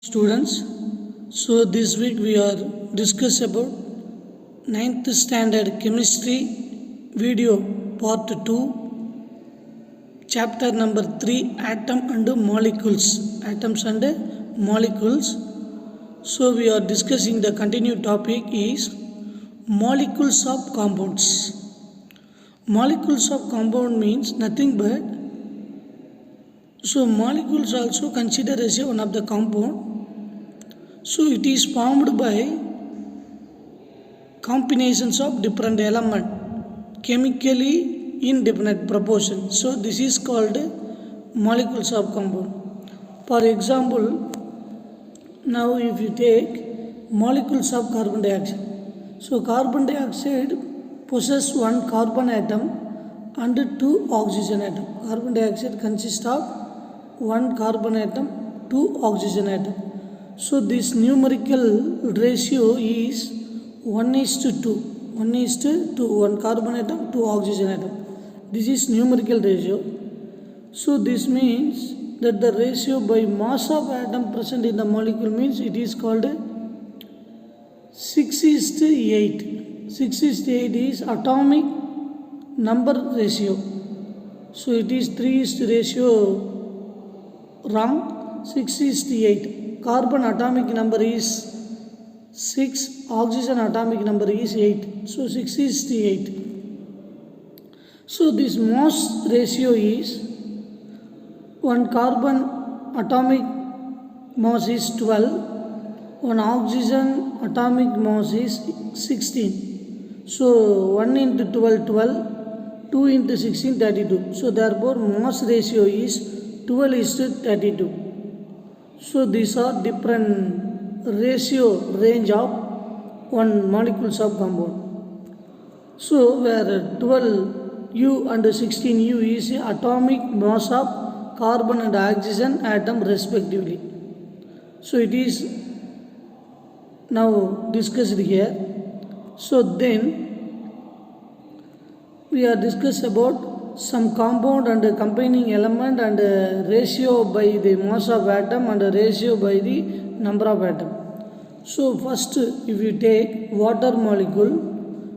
Students, so this week we are discuss about ninth standard chemistry video part 2 chapter number 3 atom and molecules, atoms and molecules. So we are discussing the continued topic is molecules of compounds. Molecules of compound means nothing but, so molecules also considered as one of the compound. So it is formed by combinations of different elements chemically in definite proportion. So this is called molecules of compound. For example, now if you take molecules of carbon dioxide. So carbon dioxide possesses one carbon atom and two oxygen atom. Carbon dioxide consists of one carbon atom, two oxygen atom. So this numerical ratio is 1:2. 1:2, one carbon atom, two oxygen atom. This is numerical ratio. So this means that the ratio by mass of atom present in the molecule means it is called 6:8. 6:8 is atomic number ratio. So it is 3:1 ratio wrong. 6:8. Carbon atomic number is 6, oxygen atomic number is 8. So 6:8. So this mass ratio is one carbon atomic mass is 12, one oxygen atomic mass is 16. So 1 into 12, 12, 2 into 16, 32. So therefore mass ratio is 12:32. So these are different ratio range of one molecules of compound. So where 12U and 16U is atomic mass of carbon and oxygen atom respectively. So it is now discussed here. So then we are discussed about some compound and combining element and ratio by the mass of atom and ratio by the number of atom. So first if you take water molecule,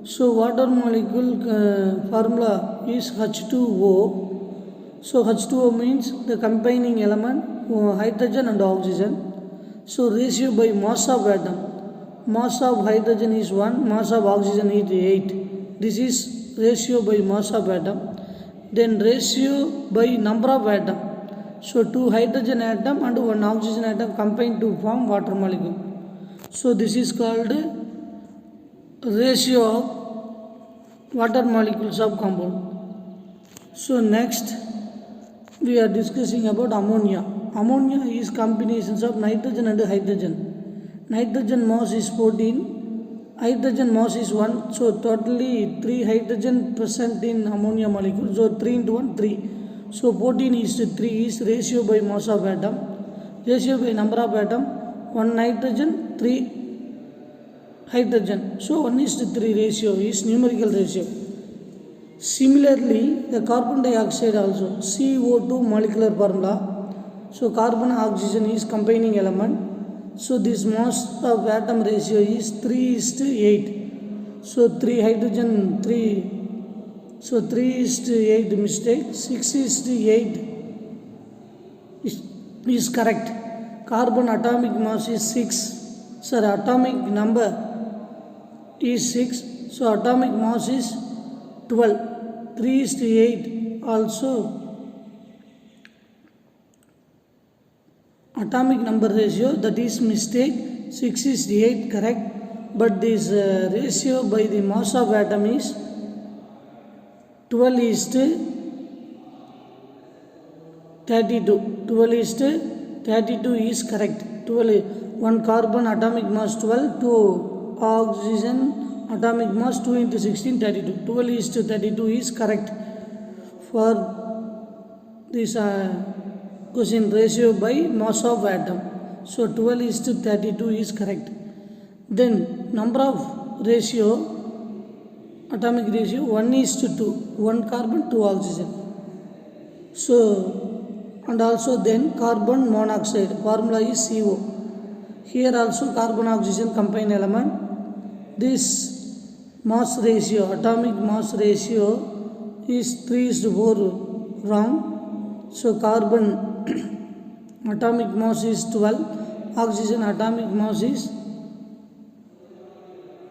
so water molecule formula is H2O. So H2O means the combining element hydrogen and oxygen. So ratio by mass of atom, mass of hydrogen is 1, mass of oxygen is 8. This is ratio by mass of atom. Then ratio by number of atom. So 2 hydrogen atom and 1 oxygen atom combine to form water molecule. So this is called ratio of water molecules of compound. So next we are discussing about ammonia. Ammonia is combinations of nitrogen and hydrogen. Nitrogen mass is 14, hydrogen mass is 1, so totally 3 hydrogen present in ammonia molecule. So 3 into 1, 3. So 14:3 is ratio by mass of atom. Ratio by number of atom, 1 nitrogen, 3 hydrogen. So 1:3 ratio is numerical ratio. Similarly, the carbon dioxide also, CO2 molecular formula. So carbon oxygen is combining element. So this mass of atom ratio is 3:8. So 3 hydrogen, 3. So 3:8 mistake. 6:8 is correct. Carbon atomic mass is 6. Sir, atomic number is 6. So atomic mass is 12. 3:8 also atomic number ratio, that is mistake. 6:8 correct, but this ratio by the mass of atom is 12:32. 12:32 is correct. 1 carbon atomic mass 12, 2 oxygen atomic mass 2 into 16, 32. 12:32 is correct for this question ratio by mass of atom. So 12:32 is correct. Then number of ratio, atomic ratio 1:2, 1 carbon, 2 oxygen. So and also then carbon monoxide, formula is CO. Here also carbon oxygen combined element. This mass ratio, atomic mass ratio is 3:4 round. So carbon atomic mass is 12, oxygen atomic mass is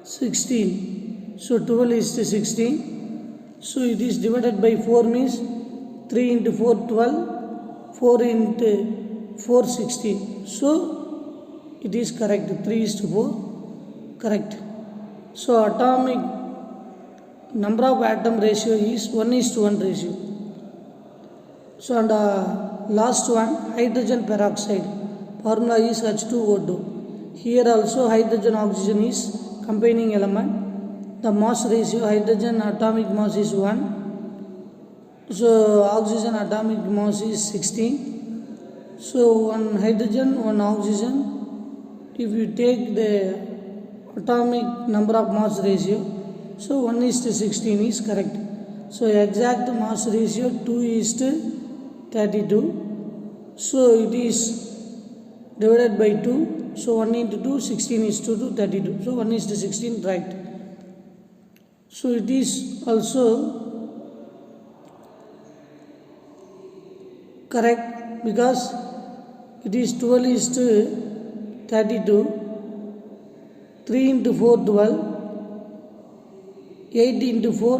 16. So 12 is to 16. So it is divided by 4 means 3 into 4 12, 4 into 4 16. So it is correct, 3:4 correct. So atomic number of atom ratio is 1:1 ratio. So and last one, hydrogen peroxide, formula is H2O2. Here also hydrogen oxygen is combining element. The mass ratio, hydrogen atomic mass is 1. So oxygen atomic mass is 16. So one hydrogen, one oxygen. If you take the atomic number of mass ratio, so 1:16 is correct. So exact mass ratio 2:32. So it is divided by 2. So 1 into 2, 16 is 2 to 32. So 1:16 right. So it is also correct because it is 12:32. 3 into 4 12, 8 into 4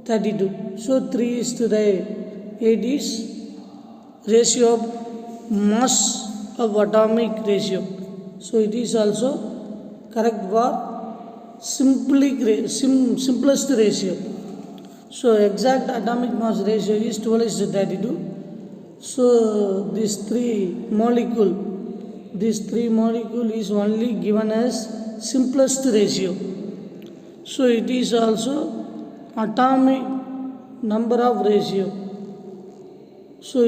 32. So 3:8 is ratio of mass of atomic ratio. So it is also correct for simplest ratio. So exact atomic mass ratio is 12:32. So this three molecule is only given as simplest ratio. So it is also atomic number of ratio. So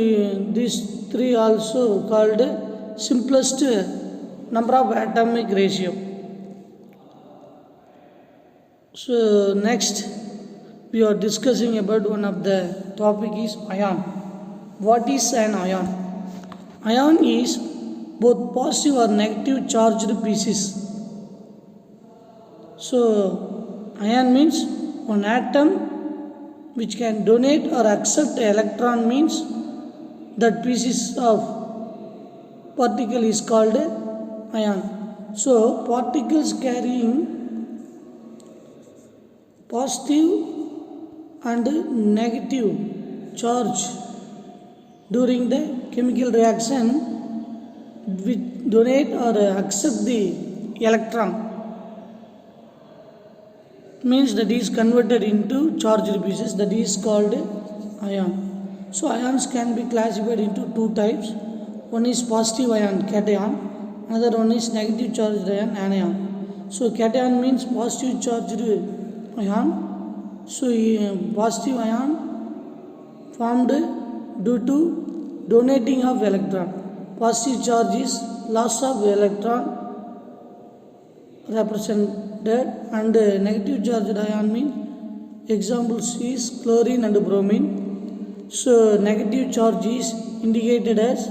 these three also called simplest number of atomic ratio. So next we are discussing about one of the topic is ion. What is an ion? Ion is both positive or negative charged pieces. So ion means one atom which can donate or accept an electron, means that pieces of particle is called ion. So particles carrying positive and negative charge during the chemical reaction which donate or accept the electron, means that is converted into charged pieces, that is called ion. So ions can be classified into two types. One is positive ion, cation. Another one is negative charged ion, anion. So cation means positive charged ion. So positive ion formed due to donating of electron. Positive charge is loss of electron represented, and negative charged ion means examples is chlorine and bromine. So negative charge is indicated as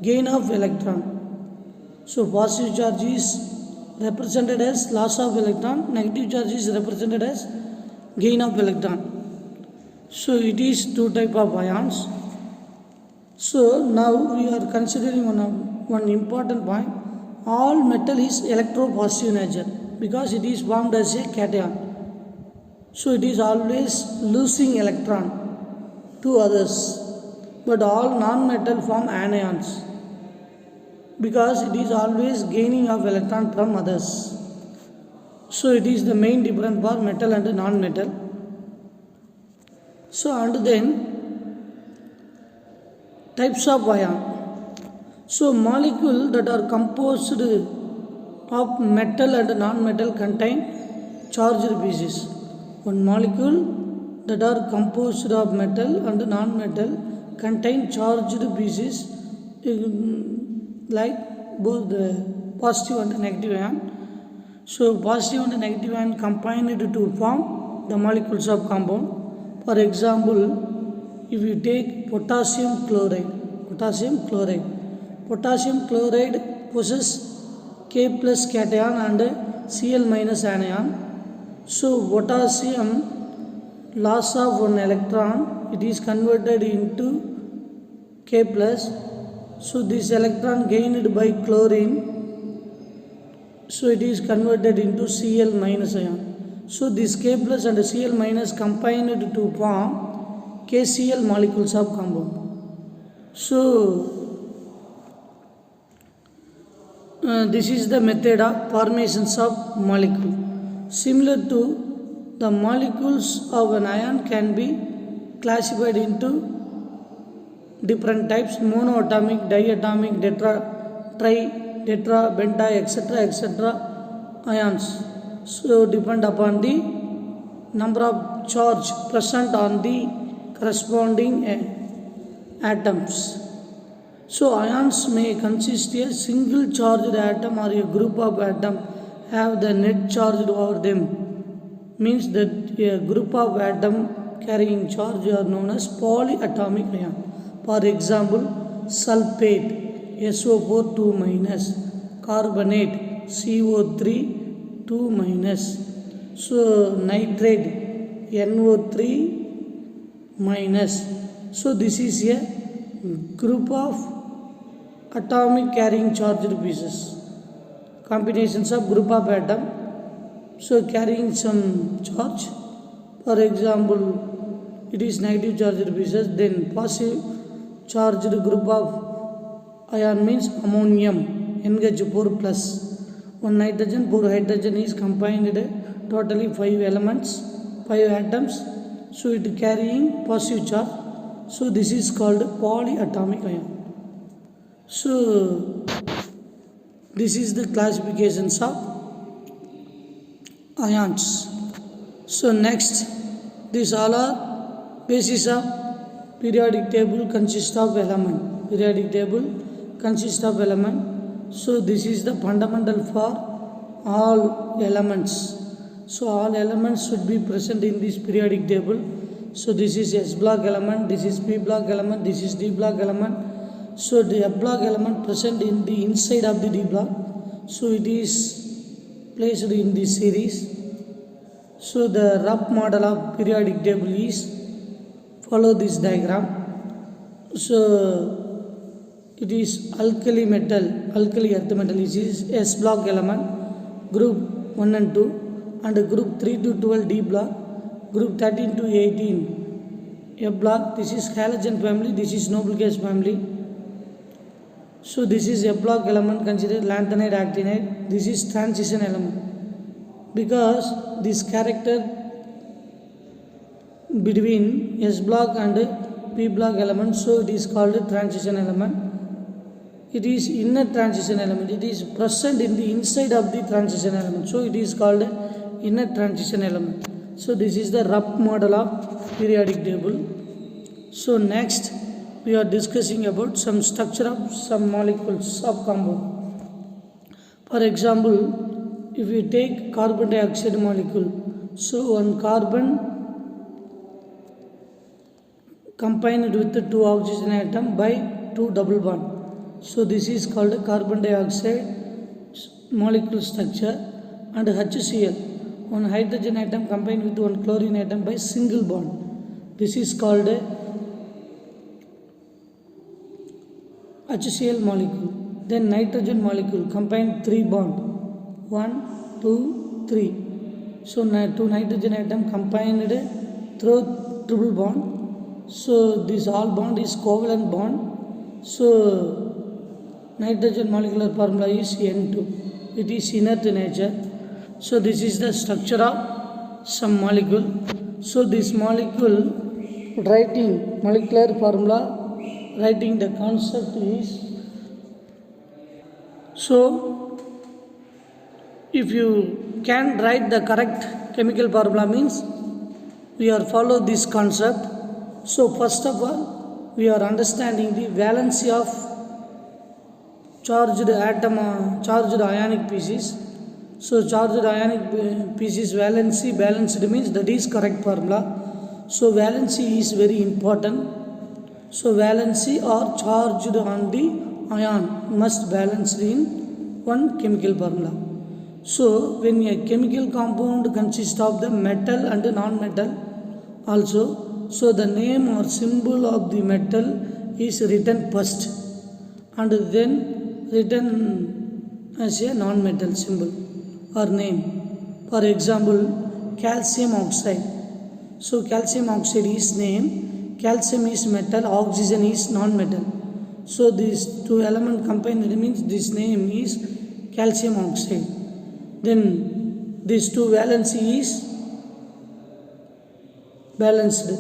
gain of electron. So positive charge is represented as loss of electron, negative charge is represented as gain of electron. So it is two type of ions. So now we are considering one important point. All metal is electropositive nature because it is formed as a cation. So it is always losing electron to others. But all non-metal form anions because it is always gaining of electron from others. So it is the main difference for metal and non-metal. So and then types of ion. So molecules that are composed of metal and non-metal contain charged pieces. One molecule that are composed of metal and non-metal contain charged pieces like both the positive and negative ion. So positive and negative ion combined to form the molecules of compound. For example, if you take potassium chloride possess K plus cation and Cl minus anion. So potassium loss of one electron, it is converted into K plus. So this electron gained by chlorine, so it is converted into Cl minus ion. So this K plus and Cl minus combined to form KCl molecules of compound. So this is the method of formations of molecule. Similar to the molecules of an ion can be classified into different types: monoatomic, diatomic, tetra, benta, etc. ions. So depend upon the number of charge present on the corresponding atoms. So ions may consist a single charged atom or a group of atoms have the net charge over them. Means that a group of atoms carrying charge are known as polyatomic ion. For example, sulfate SO4 2 minus, carbonate CO3 2 minus, so nitrate NO3 minus. So this is a group of atomic carrying charged pieces, combinations of group of atom, so carrying some charge. For example, it is negative charged pieces. Then positive charged group of ion means ammonium NH4 plus, one nitrogen, 4 hydrogen is combined totally 5 elements, 5 atoms, so it carrying positive charge. So this is called polyatomic ion. So this is the classifications of ions. So next, these all are basis of periodic table consists of element. Periodic table consists of element. So this is the fundamental for all elements. So all elements should be present in this periodic table. So this is S block element, this is P block element, this is D block element. So the F block element present in the inside of the D block. So it is placed in this series. So the rough model of periodic table is follow this diagram. So it is alkali metal, alkali earth metal, which is S block element, group 1 and 2, and group 3 to 12 D block, group 13 to 18 F block. This is halogen family, this is noble gas family. So this is F block element considered lanthanide, actinide. This is transition element, because this character between S block and P block element, so it is called transition element. It is inner transition element, it is present in the inside of the transition element, so it is called inner transition element. So this is the rough model of periodic table. So next we are discussing about some structure of some molecules of compound. For example, if we take carbon dioxide molecule, so one carbon combined with the 2 oxygen atom by 2 double bond. So this is called a carbon dioxide molecule structure. And HCl, one hydrogen atom combined with one chlorine atom by single bond. This is called a HCl molecule. Then nitrogen molecule combined 3 bond, 1, 2, 3. So 2 nitrogen atom combined through triple bond. So this all bond is covalent bond. So nitrogen molecular formula is N2. It is inert nature. So this is the structure of some molecule. So this molecule, writing molecular formula, writing the concept is, so if you can write the correct chemical formula means we are follow this concept. So first of all we are understanding the valency of charged atom, charged ionic pieces. So charged ionic pieces valency, balanced means that is correct formula. So valency is very important. So valency or charged on the ion must balance in one chemical formula. So when a chemical compound consists of the metal and non-metal also, so the name or symbol of the metal is written first and then written as a non-metal symbol or name. For example, calcium oxide. So calcium oxide is name, calcium is metal, oxygen is non-metal. So these two elements combined means this name is calcium oxide. Then these two valency is balanced.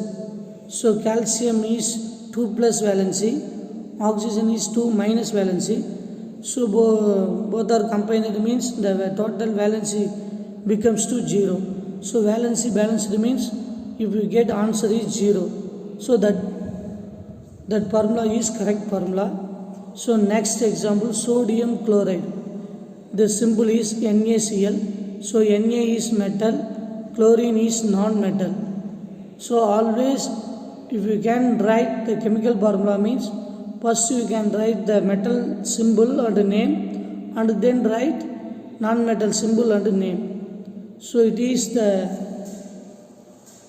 So calcium is 2 plus valency, oxygen is 2 minus valency. So both are combined means the total valency becomes to 0. So valency balanced means if you get answer is 0. So that formula is correct formula. So next example, sodium chloride. The symbol is NaCl. So Na is metal, chlorine is non-metal. So always if you can write the chemical formula means first you can write the metal symbol and name and then write non-metal symbol and name. So it is the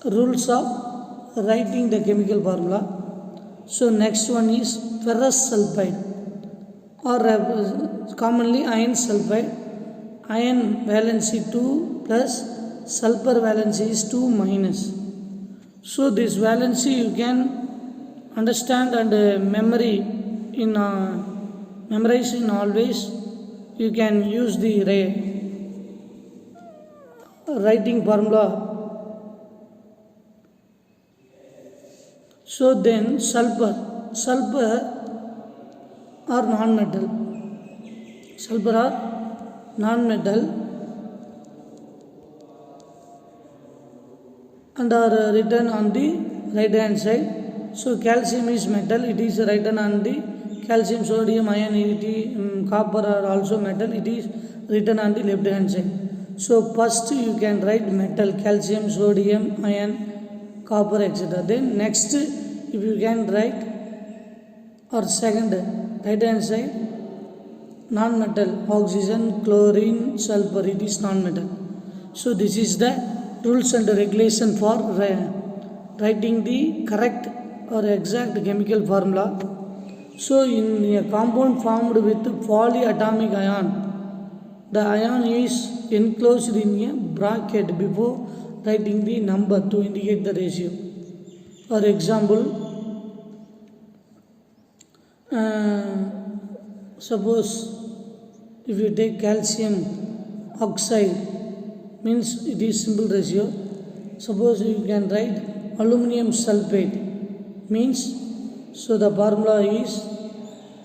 rules of writing the chemical formula. So next one is ferrous sulfide or commonly iron sulfide. Iron valency 2 plus, sulfur valency is 2 minus. So this valency you can understand and memorize in always. You can use the writing formula. So then sulfur are non-metal. Sulfur are non-metal and are written on the right hand side. So calcium is metal, it is written on the calcium, sodium, iron, copper are also metal, it is written on the left hand side. So first you can write metal, calcium, sodium, iron, copper, etc. Then next if you can write or second right hand side non-metal, oxygen, chlorine, sulfur, it is non-metal. So this is the rules and regulation for writing the correct or exact chemical formula. So in a compound formed with polyatomic ion, the ion is enclosed in a bracket before writing the number to indicate the ratio. For example, suppose if you take calcium oxide means it is simple ratio. Suppose you can write aluminum sulfate means, so the formula is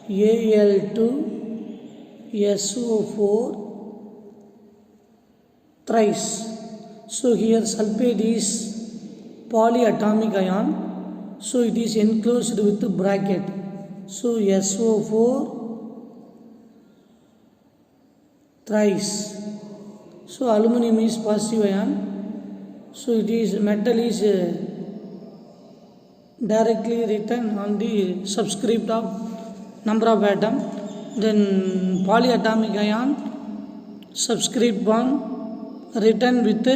Al2SO4 thrice. So here sulfate is polyatomic ion, so it is enclosed with the bracket. So SO4 thrice. So aluminum is positive ion, so it is metal is directly written on the subscript of number of atom. Then polyatomic ion subscript 1 written with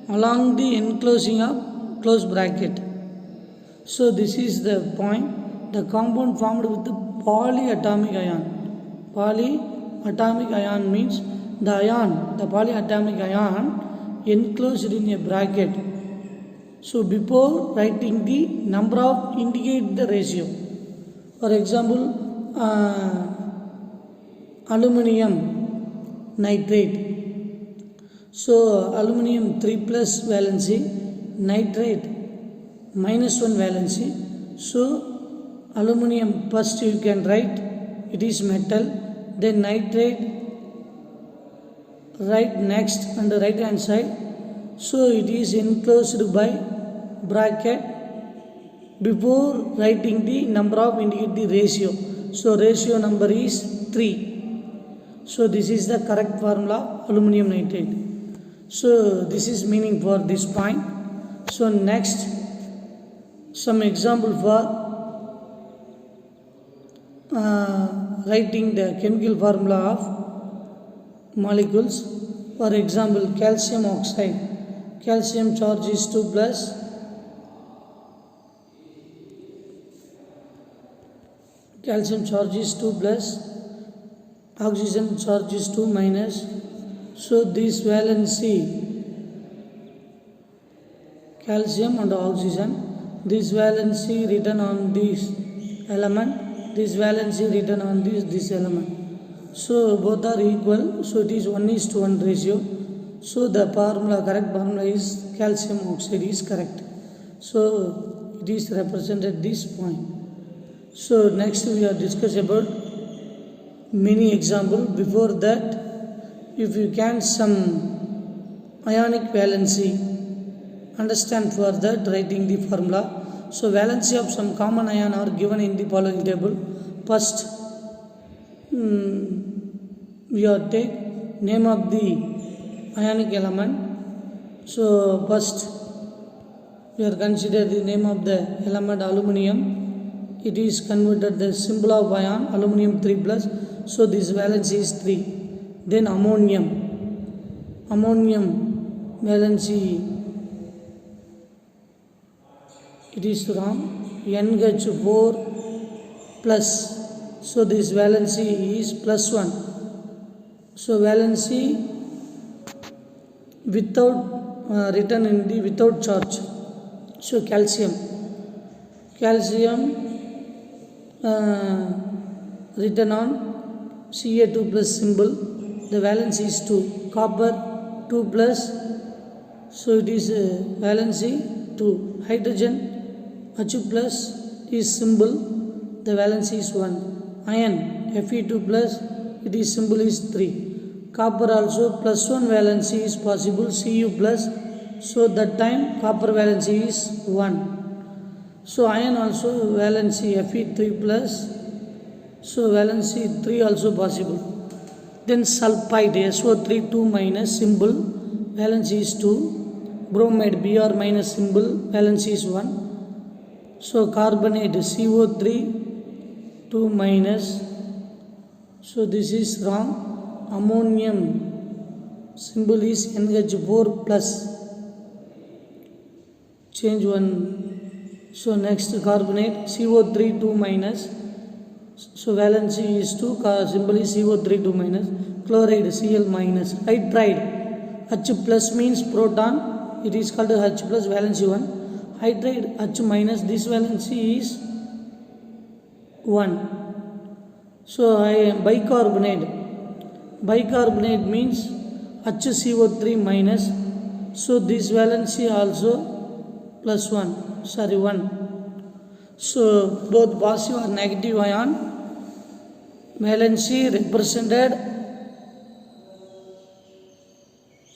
along the enclosing of close bracket. So this is the point, the compound formed with the polyatomic ion. Polyatomic ion means the polyatomic ion enclosed in a bracket. So before writing the number of indicate the ratio. For example, aluminum nitrate. So aluminum 3 plus valency, nitrate minus 1 valency. So aluminum first you can write it is metal, then nitrate write next on the right hand side. So it is enclosed by bracket before writing the number of indicate the ratio. So ratio number is 3. So this is the correct formula aluminum nitrate. So this is meaning for this point. So next some example for writing the chemical formula of molecules. For example, calcium oxide, calcium charge is 2 plus, calcium charge is 2 plus, oxygen charge is 2 minus. So this valency, calcium and oxygen, this valency written on this element, this valency written on this element. So both are equal, so it is 1:1 ratio. So the formula, correct formula is calcium oxide is correct. So it is represented this point. So next we are discuss about many example. Before that, if you can some ionic valency, understand for that writing the formula. So valency of some common ion are given in the following table. First, we are take name of the ionic element. So first we are consider the name of the element aluminium. It is converted the symbol of ion aluminium 3 plus. So this valency is 3. Then ammonium valency, it is wrong, NH4 plus. So this valency is plus 1. So valency without written in the without charge. So calcium written on Ca2 plus symbol, the valency is 2. Copper 2 plus, so it is valency 2. Hydrogen H plus is symbol, the valency is 1. Iron Fe2 plus, it is symbol is 3. Copper also plus 1 valency is possible, Cu plus, so that time copper valency is 1. So iron also valency Fe3 plus, so valency 3 also possible. Then sulfide SO3 2 minus symbol, valency is 2. Bromide Br minus symbol, valency is 1. So carbonate CO3 2 minus, so this is wrong. Ammonium symbol is NH4 plus, change one. So next carbonate CO3 2 minus, so valency is 2, symbol is CO3 2 minus. Chloride Cl minus. Hydride H plus means proton, it is called H plus, valency 1. Hydride H minus, this valency is 1. So bicarbonate means HCO3 minus, so this valency also plus 1. So both positive or negative ion, valency represented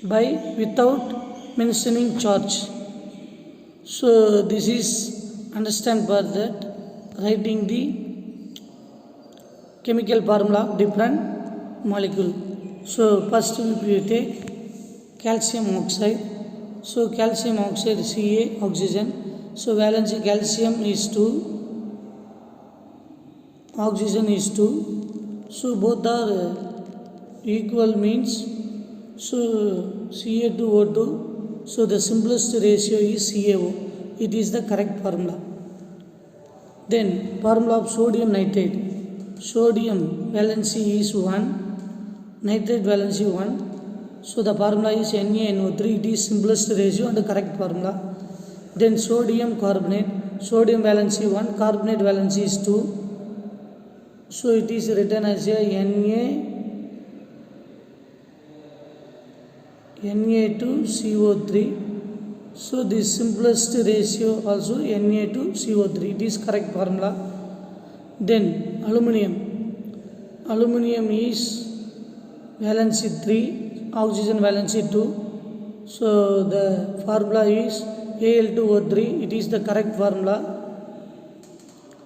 by without mentioning charge. So this is understand for that writing the chemical formula of different molecule. So first we take calcium oxide. So calcium oxide Ca, oxygen. So valency calcium is 2, oxygen is 2. So both are equal means, so Ca2O2, so the simplest ratio is CaO. It is the correct formula. Then formula of sodium nitrate. Sodium valency is 1, nitrate valency 1. So the formula is NaNO3. It is simplest ratio and the correct formula. Then sodium carbonate, sodium valency 1, carbonate valency is 2. So it is written as a Na2CO3. So the simplest ratio also Na2CO3. It is correct formula. Then aluminium is valency 3, oxygen valency 2. So the formula is Al2O3, it is the correct formula.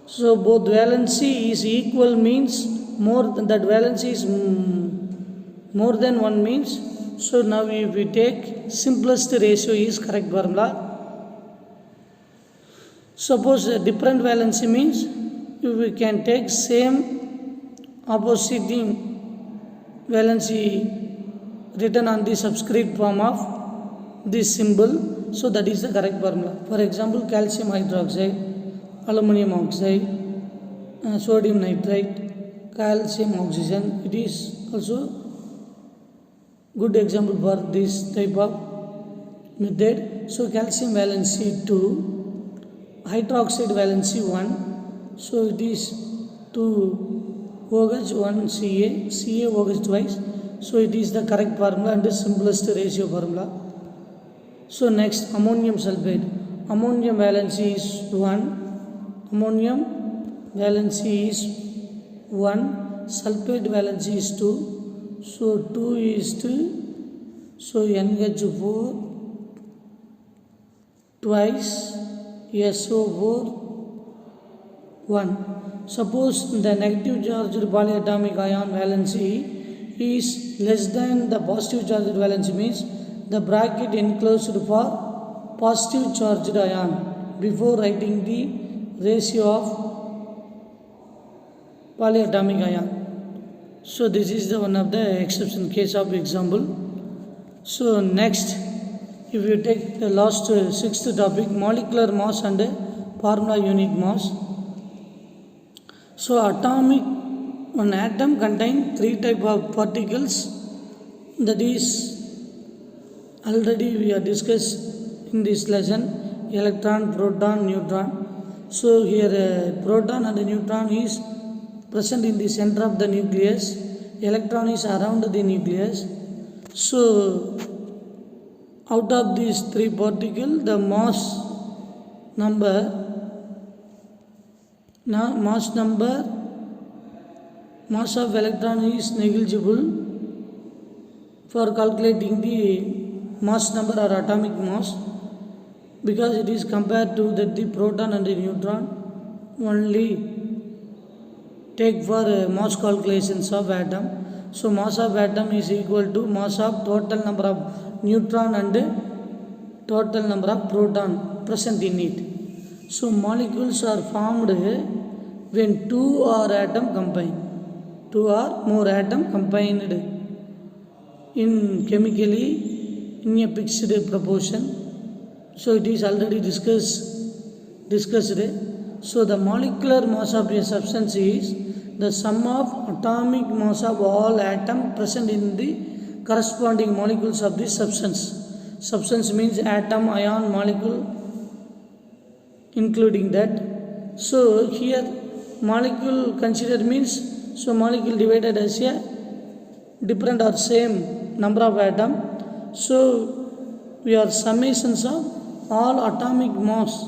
So both valency is equal means more than that, valency is more than 1 means. So now if we take simplest ratio is correct formula. Suppose a different valency means if we can take same opposing valency written on the subscript form of this symbol. So that is the correct formula. For example, calcium hydroxide, aluminum oxide, sodium nitrite, calcium oxygen. It is also good example for this type of method. So calcium valency 2, hydroxide valency 1. So it is 2 OH 1 Ca OH twice. So it is the correct formula and the simplest ratio formula. So next, ammonium sulfate. Ammonium valency is 1. Ammonium valency is 1. Sulfate valency is 2. So 2 is 2. So NH4 twice SO4 1. Suppose the negative charged polyatomic ion valency is less than the positive charged valency, means the bracket enclosed for positive charged ion before writing the ratio of polyatomic ion. So this is the one of the exception case of example. So next, if you take the last sixth topic, molecular mass and formula unit mass. So one atom contains 3 type of particles, that is already we have discussed in this lesson, electron, proton, neutron. So here proton and neutron is present in the center of the nucleus, electron is around the nucleus. So out of these 3 particles, the mass of electron is negligible for calculating the mass number or atomic mass, because it is compared to the proton and the neutron only take for mass calculations of atom. So mass of atom is equal to mass of total number of neutron and total number of proton present in it. So molecules are formed when 2 or atom combine. 2 or more atom combined in chemically in a fixed proportion. So it is already discussed. So the molecular mass of a substance is the sum of atomic mass of all atoms present in the corresponding molecules of this substance. Substance means atom, ion, molecule including that. So here molecule considered means, so molecule divided as a different or same number of atom. So we are summations of all atomic mass,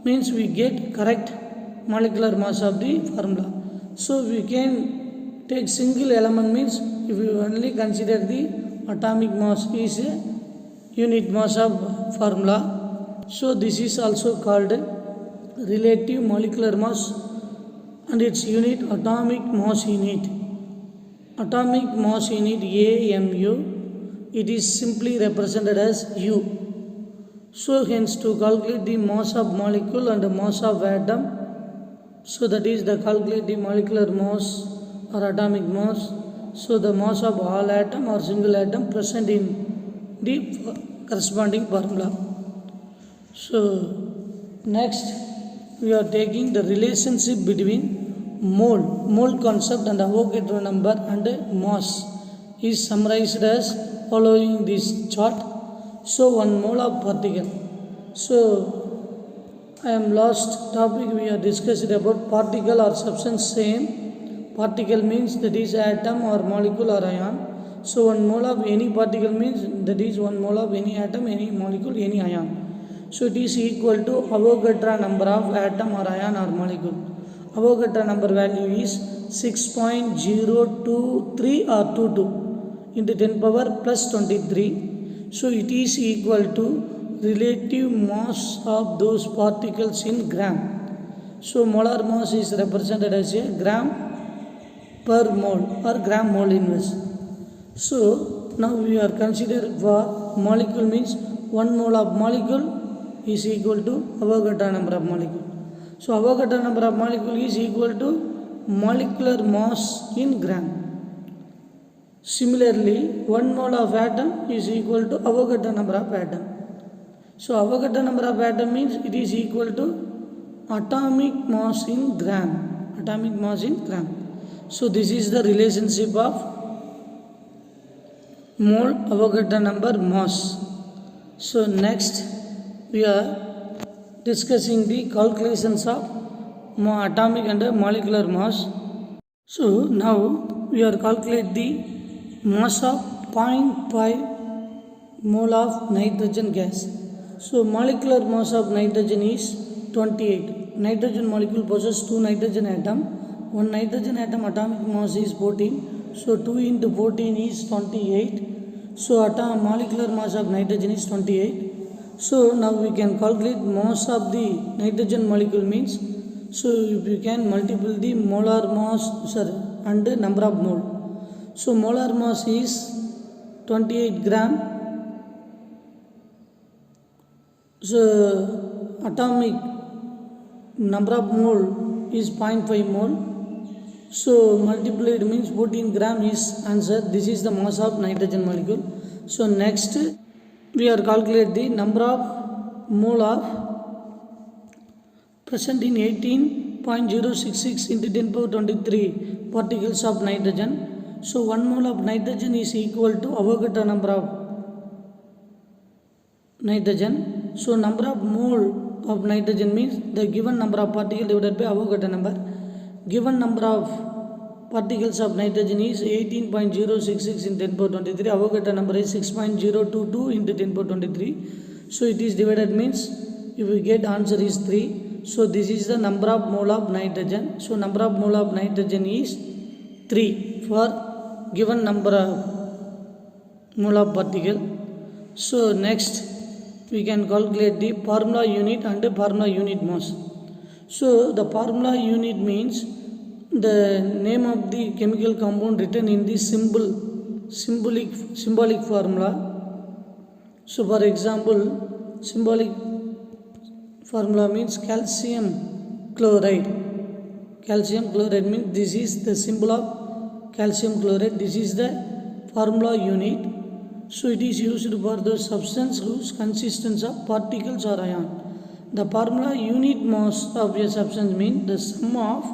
means we get correct molecular mass of the formula. So we can take single element, means if we only consider the atomic mass is a unit mass of formula. So this is also called relative molecular mass and its unit atomic mass unit. Atomic mass unit AMU, it is simply represented as U. So hence to calculate the mass of molecule and the mass of atom, so that is the calculate the molecular mass or atomic mass. So the mass of all atom or single atom present in the corresponding formula. So next we are taking the relationship between mole concept and Avogadro number and mass is summarized as following this chart. So 1 mole of particle. So I am last topic we have discussed about particle or substance same. Particle means that is atom or molecule or ion. So 1 mole of any particle means that is 1 mole of any atom, any molecule, any ion. So it is equal to Avogadro number of atom or ion or molecule. Avogadro number value is 6.023 or 22 into 10 power plus 23. So it is equal to relative mass of those particles in gram. So molar mass is represented as a gram per mole or gram mole inverse. So now we are considered for molecule means 1 mole of molecule is equal to Avogadro number of molecule. So Avogadro number of molecule is equal to molecular mass in gram. Similarly, 1 mole of atom is equal to Avogadro number of atom. So Avogadro number of atom means it is equal to atomic mass in gram. Atomic mass in gram. So this is the relationship of mole, Avogadro number, mass. So next we are discussing the calculations of atomic and molecular mass. So now we are calculate the mass of 0.5 mole of nitrogen gas. So molecular mass of nitrogen is 28. Nitrogen molecule possesses 2 nitrogen atom. 1 nitrogen atom atomic mass is 14. So 2 into 14 is 28. So molecular mass of nitrogen is 28. So now we can calculate mass of the nitrogen molecule means, so if you can multiply the molar mass and the number of mole. So molar mass is 28 gram. So atomic number of mole is 0.5 mole. So multiplied means 14 gram is answer. This is the mass of nitrogen molecule. So next we are calculate the number of mole of present in 18.066 into 10 power 23 particles of nitrogen. So 1 mole of nitrogen is equal to Avogadro number of nitrogen. So number of mole of nitrogen means the given number of particles divided by Avogadro number. Given number of particles of nitrogen is 18.066 in 10 power 23. Avogadro number is 6.022 into 10 power 23. So it is divided means if we get answer is 3. So this is the number of mole of nitrogen. So number of mole of nitrogen is 3 for given number of mole of particle. So next we can calculate the formula unit and the formula unit mass. So the formula unit means the name of the chemical compound written in the symbolic formula. So for example, symbolic formula means calcium chloride. Calcium chloride means this is the symbol of calcium chloride. This is the formula unit. So it is used for the substance whose consistence of particles or ion. The formula unit mass of a substance means the sum of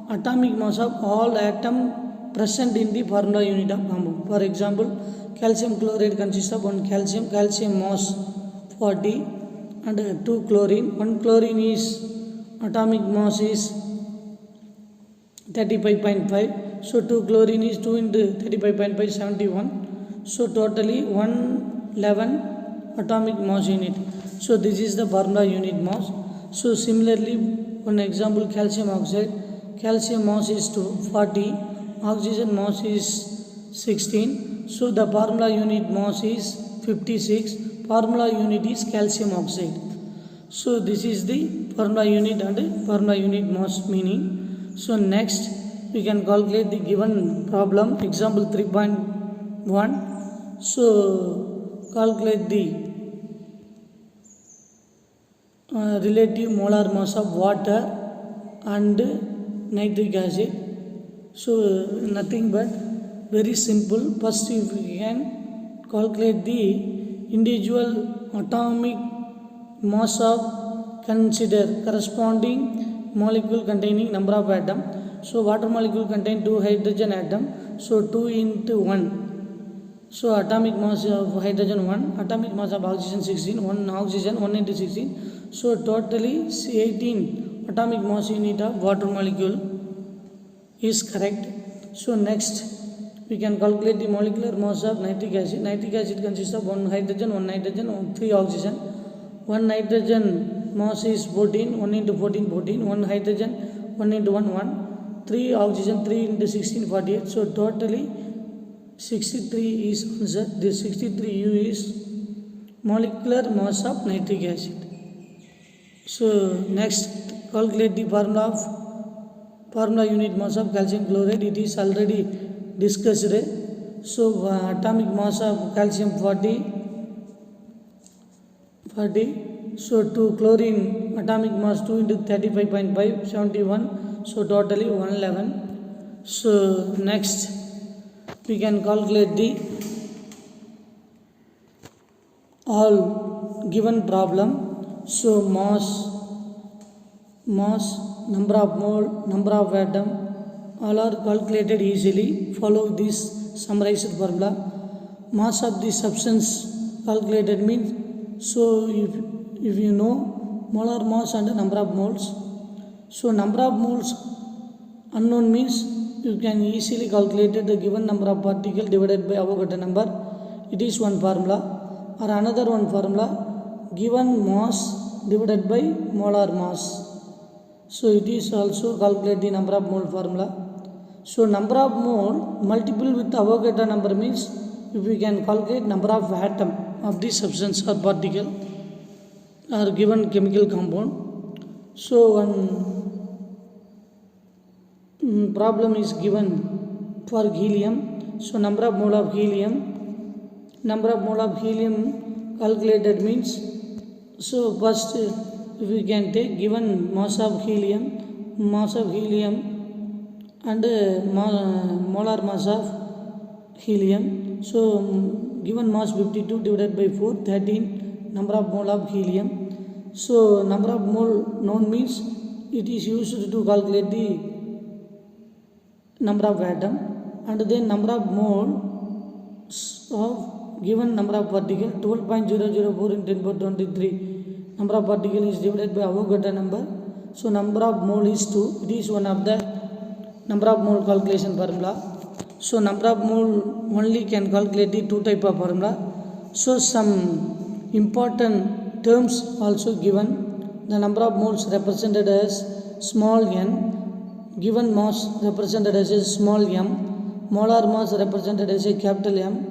atomic mass of all atoms present in the formula unit of compound. For example, calcium chloride consists of 1 calcium mass 40 and 2 chlorine. 1 chlorine is atomic mass is 35.5. So 2 chlorine is 2 into 35.5 71. So totally 111 atomic mass unit. So this is the formula unit mass. So similarly, one example, calcium oxide. Calcium mass is 40, oxygen mass is 16. So the formula unit mass is 56. Formula unit is calcium oxide. So this is the formula unit and formula unit mass meaning. So next we can calculate the given problem, example 3.1. So calculate the relative molar mass of water and nitric acid. So nothing but very simple. First if we can calculate the individual atomic mass of consider corresponding molecule containing number of atom. So water molecule contain 2 hydrogen atom. So 2 into 1. So atomic mass of hydrogen 1, atomic mass of oxygen 16, 1 oxygen 1 into 16. So totally 18 atomic mass unit of water molecule is correct. So next we can calculate the molecular mass of nitric acid. Nitric acid consists of 1 hydrogen, 3 oxygen. 1 nitrogen mass is 14, 1 into 14, 14. 1 hydrogen, 1 into 1, 1. 3 oxygen, 3 into 16, 48. So totally 63 is answer. This 63U is molecular mass of nitric acid. So next calculate the formula unit mass of calcium chloride. It is already discussed. So atomic mass of calcium 40. So 2 chlorine atomic mass 2 into 35.5 71. So totally 111. So next we can calculate the all given problem. So mass, number of mole, number of atom, all are calculated easily. Follow this summarized formula. Mass of the substance calculated means, so if you know molar mass and number of moles, so number of moles unknown means you can easily calculate the given number of particle divided by Avogadro number. It is one formula. Or another one formula, given mass divided by molar mass. So it is also calculate the number of mole formula. So number of mole multiple with Avogadro number means if we can calculate number of atom of the substance or particle or given chemical compound. So one problem is given for helium. So number of mole of helium calculated means, so first if we can take given mass of helium and molar mass of helium. So given mass 52 divided by 4, 13 number of mole of helium. So number of mole known means it is used to calculate the number of atom, and then number of mole of given number of particle 12.004 in 10 power 23 number of particle is divided by Avogadro number. So number of mole is 2. It is one of the number of mole calculation formula. So number of mole only can calculate the two type of formula. So some important terms also given. The number of moles represented as small n, given mass represented as a small m, molar mass represented as a capital M,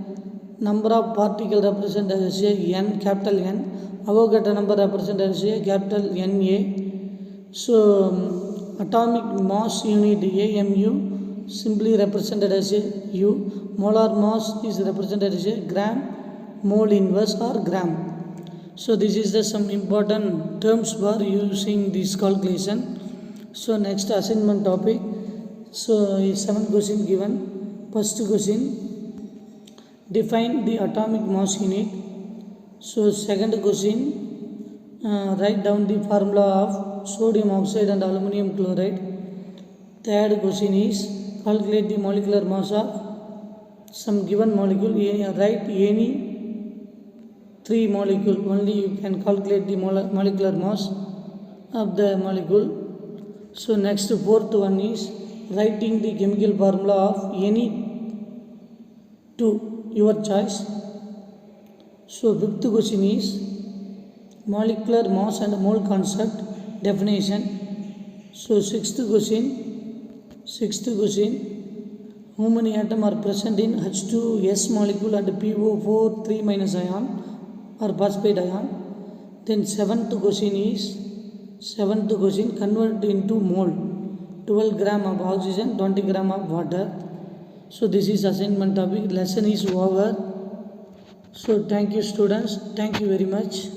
number of particle represented as a n, capital N, Avogadro number represented as a capital Na. So atomic mass unit AMU simply represented as a U, molar mass is represented as a gram, mole inverse or gram. So this is the some important terms for using this calculation. So next assignment topic. So 7 question given. First question, define the atomic mass unit. So second question, write down the formula of sodium oxide and aluminum chloride. Third question is calculate the molecular mass of some given molecule. Write any 3 molecule, only you can calculate the molecular mass of the molecule. So next fourth one is writing the chemical formula of any 2, your choice. So fifth question is molecular mass and mole concept definition. So sixth question, how many atoms are present in H2S molecule and PO4 3- ion or phosphate ion. Then seventh question, convert into mole, 12 gram of oxygen, 20 gram of water. So this is assignment topic. Lesson is over. So thank you students, thank you very much.